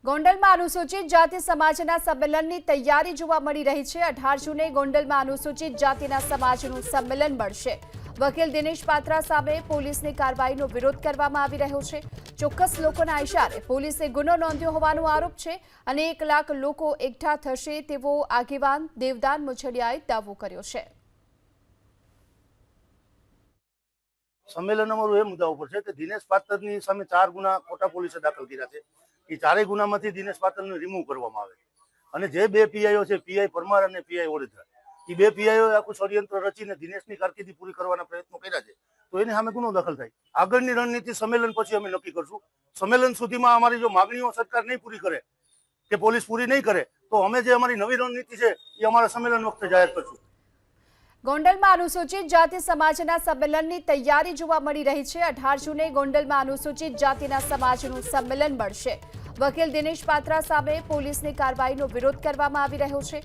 ગોંડલમાં અનુસૂચિત જાતિ સમાજના સંમેલનની તૈયારી જોવા મળી રહી છે। 18 જૂને ગોંડલમાં અનુસૂચિત જાતિના સમાજનું સંમેલન મળશે। વકીલ દિનેશ પાત્રા સામે પોલીસની કાર્યવાહીનો વિરોધ કરવામાં આવી રહ્યો છે। ચોક્કસ લોકોના ઇશારે પોલીસે ગુનો નોંધ્યો હોવાનો આરોપ છે અને 1 લાખ લોકો એકઠા થશે તેવો આગેવાન દેવદાન મુછડિયાએ દાવો કર્યો છે। સંમેલન અમારું એ મુદ્દા ઉપર છે કે દિનેશ પાત્રની સામે 4 ગુના કોટા પોલીસે દાખલ કર્યા છે। એ 4 ગુનામાંથી દિનેશ પાત્રને રિમૂવ કરવામાં આવે અને જે 2 પીઆઈઓ છે, પીઆઈ પરમાર અને પીઆઈ ઓડેદરા, એ 2 પીઆઈઓ આખું ષડયંત્ર રચીને દિનેશની કારકિર્દી પૂરી કરવાના પ્રયત્નો કર્યા છે। તો એની સામે ગુનો દાખલ થાય। આગળની રણનીતિ સંમેલન પછી અમે નક્કી કરશું। સંમેલન સુધીમાં અમારી જો માગણીઓ સરકાર નહીં પૂરી કરે કે પોલીસ પૂરી નહીં કરે તો અમે જે અમારી નવી રણનીતિ છે એ અમારા સંમેલન વખતે જાહેર કરશું। ગોંડલમાં અનુસૂચિત જાતિ સમાજના સંમેલનની તૈયારી જોવા મળી રહી છે। 18 જૂને ગોંડલમાં અનુસૂચિત જાતિના સમાજનું સંમેલન મળશે। વકીલ દિનેશ પાત્રા સામે પોલીસની કાર્યવાહીનો વિરોધ કરવામાં આવી રહ્યો છે।